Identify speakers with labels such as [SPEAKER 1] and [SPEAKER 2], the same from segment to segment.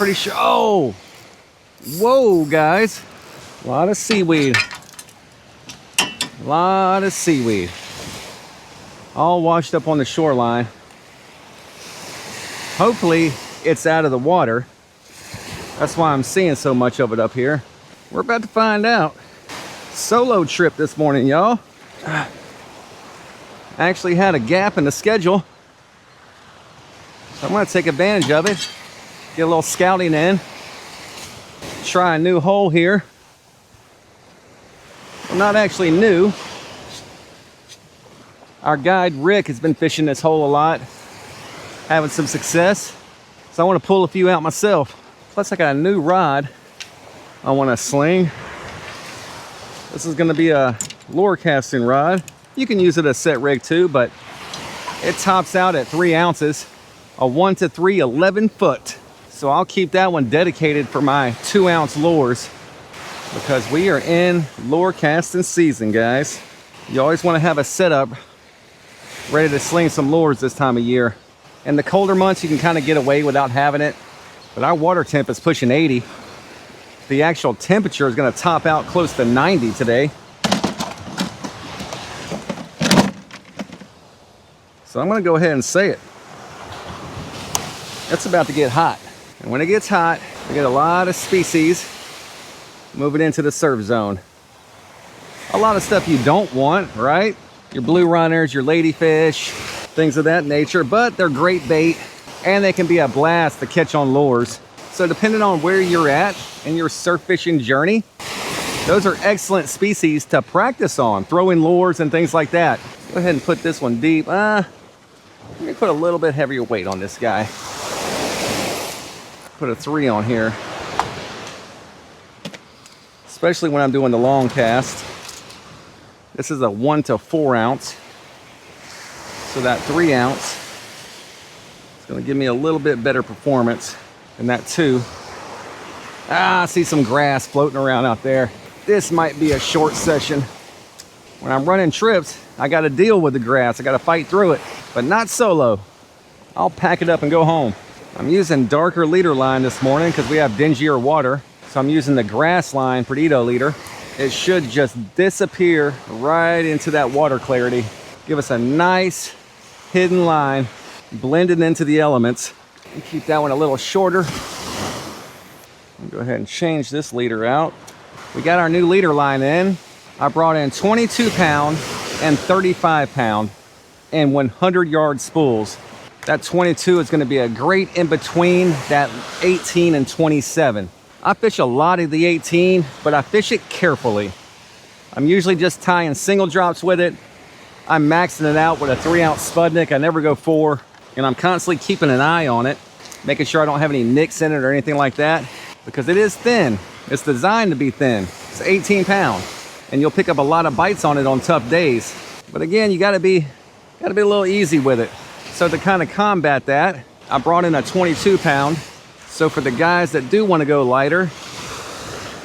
[SPEAKER 1] pretty sure. Oh, whoa, guys. A lot of seaweed. A lot of seaweed. All washed up on the shoreline. Hopefully it's out of the water. That's why I'm seeing so much of it up here. We're about to find out. Solo trip this morning, y'all. I actually had a gap in the schedule, so I'm gonna take advantage of it. Get a little scouting in. Try a new hole here. Well, not actually new. Our guide Rick has been fishing this hole a lot, having some success. So I want to pull a few out myself. Plus I got a new rod I want to sling. This is going to be a lure casting rod. You can use it as set rig too, but it tops out at 3 ounces, a 1 to 3, 11 foot. So I'll keep that one dedicated for my 2-ounce lures, because we are in lure casting season, guys. You always want to have a setup ready to sling some lures this time of year. In the colder months, you can kind of get away without having it, but our water temp is pushing 80. The actual temperature is going to top out close to 90 today. So I'm going to go ahead and say it. It's about to get hot. And when it gets hot, we get a lot of species moving into the surf zone. A lot of stuff you don't want, right? Your blue runners, your ladyfish, things of that nature, but they're great bait and they can be a blast to catch on lures. So depending on where you're at in your surf fishing journey, those are excellent species to practice on, throwing lures and things like that. Go ahead and put this one deep. Let me put a little bit heavier weight on this guy. Put a 3 on here. Especially when I'm doing the long cast. This is a 1 to 4 ounce. So that 3 ounce is going to give me a little bit better performance than that 2. I see some grass floating around out there. This might be a short session. When I'm running trips, I got to deal with the grass. I got to fight through it, but not solo. I'll pack it up and go home. I'm using darker leader line this morning because we have dingier water. So I'm using the grass line Perdido leader. It should just disappear right into that water clarity. Give us a nice hidden line, blended into the elements. And keep that one a little shorter. I'll go ahead and change this leader out. We got our new leader line in. I brought in 22 pound and 35 pound and 100 yard spools. That 22 is going to be a great in between that 18 and 27. I fish a lot of the 18, but I fish it carefully. I'm usually just tying single drops with it. I'm maxing it out with a 3 ounce Spudnik. I never go 4, and I'm constantly keeping an eye on it, making sure I don't have any nicks in it or anything like that, because it is thin. It's designed to be thin. It's 18 pound, and you'll pick up a lot of bites on it on tough days. But again, you gotta be a little easy with it. So to kind of combat that, I brought in a 22 pound. So for the guys that do want to go lighter,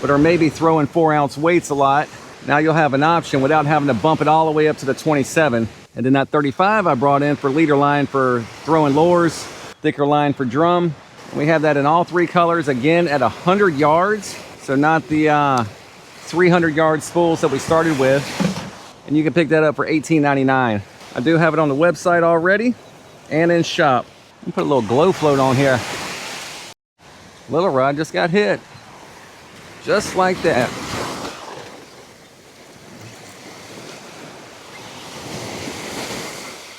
[SPEAKER 1] but are maybe throwing 4 ounce weights a lot, now you'll have an option without having to bump it all the way up to the 27. And then that 35 I brought in for leader line for throwing lures, thicker line for drum. We have that in all 3 colors, again at 100 yards. So not the 300 yard spools that we started with. And you can pick that up for $18.99. I do have it on the website already and in shop. I'll put a little glow float on here. Little rod just got hit. Just like that. I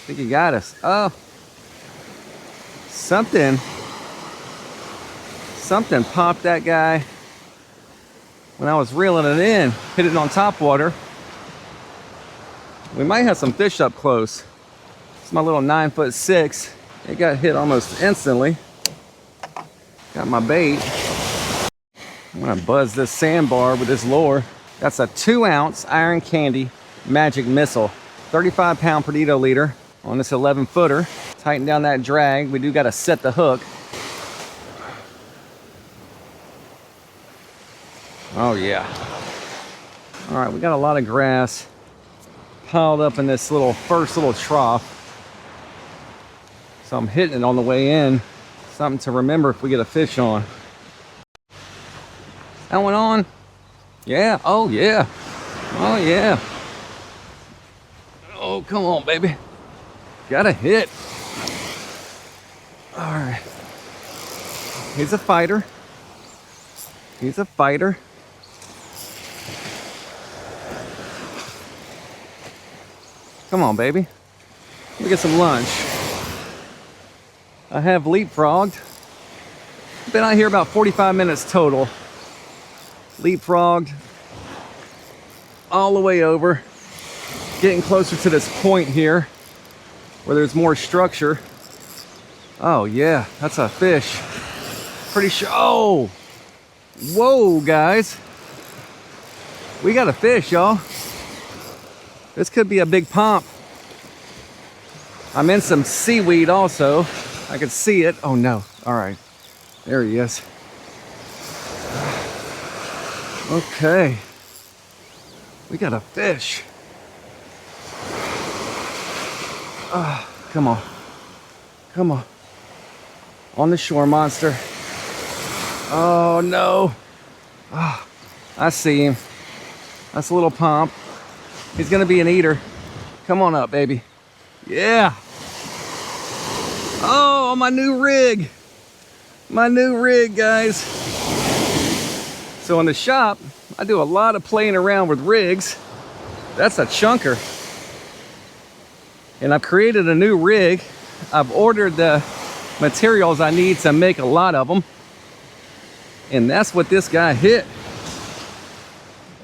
[SPEAKER 1] think he got us. Oh. Something popped that guy when I was reeling it in. Hit it on top water. We might have some fish up close. It's my little 9'6". It got hit almost instantly. Got my bait. I'm gonna buzz this sandbar with this lure. That's a 2 ounce Iron Candy Magic Missile. 35 pound Perdido leader on this 11 footer. Tighten down that drag. We do gotta set the hook. Oh yeah. All right, we got a lot of grass piled up in this first little trough. So I'm hitting it on the way in. Something to remember if we get a fish on. That one on? Yeah. Oh, yeah. Oh, yeah. Oh, come on, baby. Got a hit. All right. He's a fighter. He's a fighter. Come on, baby. Let me get some lunch. I have leapfrogged. Been out here about 45 minutes total. Leapfrogged all the way over. Getting closer to this point here where there's more structure. Oh yeah, that's a fish. Pretty sure. Oh, whoa, guys. We got a fish, y'all. This could be a big pomp. I'm in some seaweed also. I can see it. Oh no. All right. There he is. Okay. We got a fish. Come on. Come on. On the shore, monster. Oh no. Oh, I see him. That's a little pomp. He's gonna be an eater. Come on up, baby. Yeah. Oh, my new rig. My new rig, guys. So in the shop, I do a lot of playing around with rigs. That's a chunker. And I've created a new rig. I've ordered the materials I need to make a lot of them. And that's what this guy hit.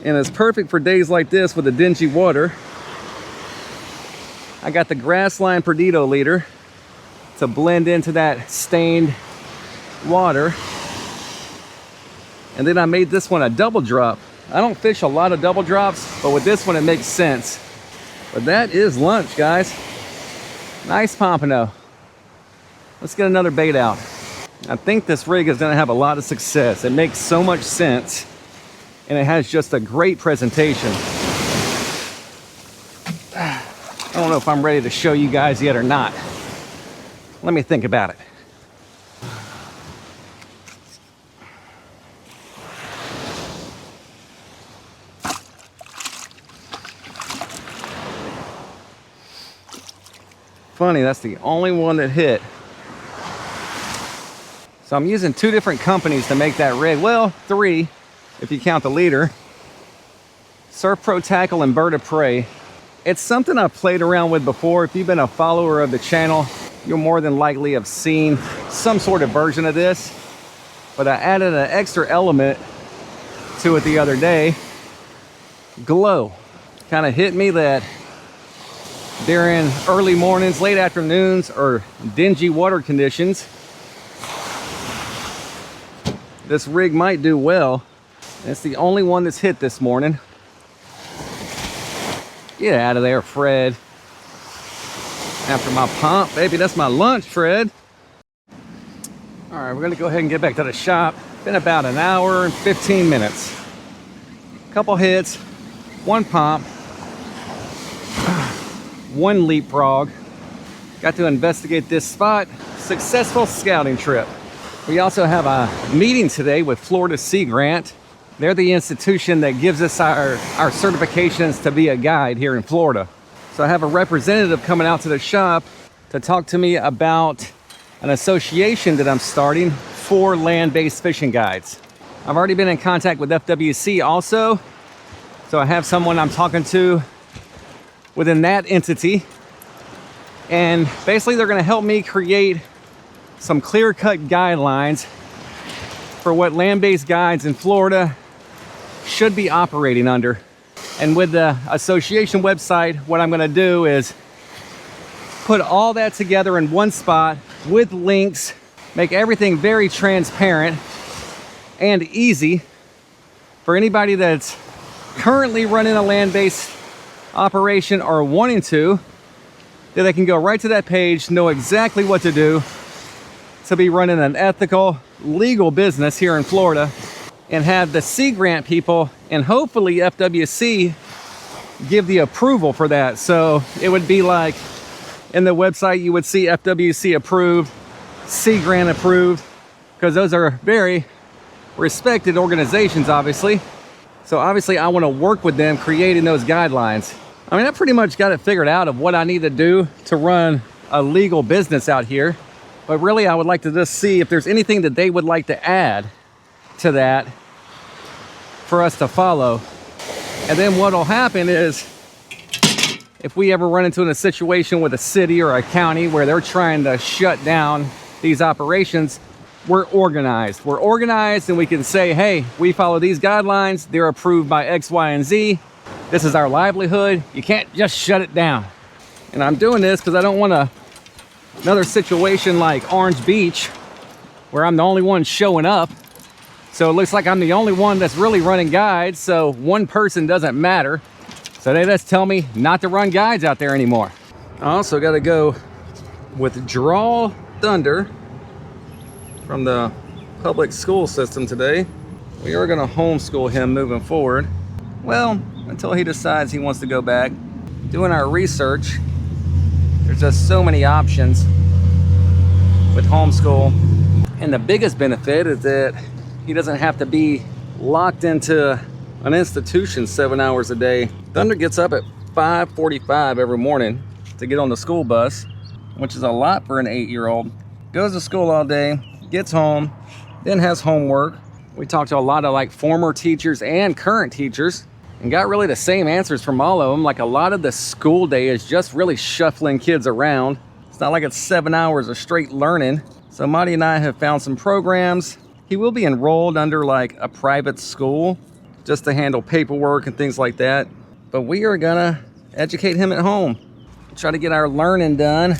[SPEAKER 1] And it's perfect for days like this with the dingy water. I got the Grassline Perdido leader to blend into that stained water. And then I made this one a double drop. I don't fish a lot of double drops, but with this one it makes sense. But that is lunch, guys. Nice pompano. Let's get another bait out. I think this rig is gonna have a lot of success. It makes so much sense, and it has just a great presentation. I don't know if I'm ready to show you guys yet or not. Let me think about it. Funny, that's the only one that hit. So I'm using 2 different companies to make that rig. Well, 3, if you count the leader. Surf Pro Tackle and Bird of Prey. It's something I've played around with before. If you've been a follower of the channel, you'll more than likely have seen some sort of version of this. But I added an extra element to it the other day. Glow. Kind of hit me that during early mornings, late afternoons, or dingy water conditions, this rig might do well. It's the only one that's hit this morning. Get out of there, Fred. After my pump, baby, that's my lunch, Fred. All right, we're gonna go ahead and get back to the shop. Been about an hour and 15 minutes. Couple hits, 1 pump, 1 leapfrog. Got to investigate this spot. Successful scouting trip. We also have a meeting today with Florida Sea Grant. They're the institution that gives us our certifications to be a guide here in Florida. So I have a representative coming out to the shop to talk to me about an association that I'm starting for land-based fishing guides. I've already been in contact with FWC also. So I have someone I'm talking to within that entity. And basically they're gonna help me create some clear-cut guidelines for what land-based guides in Florida should be operating under. And with the association website, what I'm gonna do is put all that together in one spot with links, make everything very transparent and easy for anybody that's currently running a land-based operation or wanting to, that they can go right to that page, know exactly what to do to be running an ethical, legal business here in Florida, and have the Sea Grant people and hopefully FWC give the approval for that. So it would be like in the website you would see FWC approved, Sea Grant approved, because those are very respected organizations, obviously. So obviously I want to work with them creating those guidelines. I mean, I pretty much got it figured out of what I need to do to run a legal business out here. But really, I would like to just see if there's anything that they would like to add to that for us to follow. And then what'll happen is, if we ever run into a situation with a city or a county where they're trying to shut down these operations, we're organized. We're organized and we can say, hey, we follow these guidelines. They're approved by X, Y, and Z. This is our livelihood. You can't just shut it down. And I'm doing this because I don't want another situation like Orange Beach where I'm the only one showing up. So it looks like I'm the only one that's really running guides. So one person doesn't matter. So they just tell me not to run guides out there anymore. I also got to go withdraw Thunder from the public school system today. We are going to homeschool him moving forward. Well, until he decides he wants to go back. Doing our research, there's just so many options with homeschool. And the biggest benefit is that he doesn't have to be locked into an institution 7 hours a day. Thunder gets up at 5:45 every morning to get on the school bus, which is a lot for an 8-year-old. Goes to school all day, gets home, then has homework. We talked to a lot of like former teachers and current teachers and got really the same answers from all of them. Like a lot of the school day is just really shuffling kids around. It's not like it's 7 hours of straight learning. So Marty and I have found some programs. He will be enrolled under like a private school just to handle paperwork and things like that. But we are gonna educate him at home. Try to get our learning done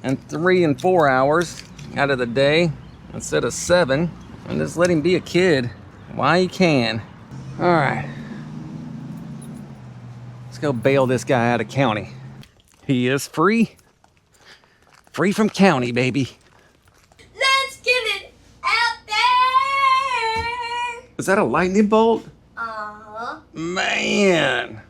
[SPEAKER 1] in 3 and 4 hours out of the day instead of 7. And just let him be a kid while he can. All right. Let's go bail this guy out of county. He is free. Free from county, baby.
[SPEAKER 2] Let's get it out there.
[SPEAKER 1] Is that a lightning bolt?
[SPEAKER 2] Uh-huh.
[SPEAKER 1] Man.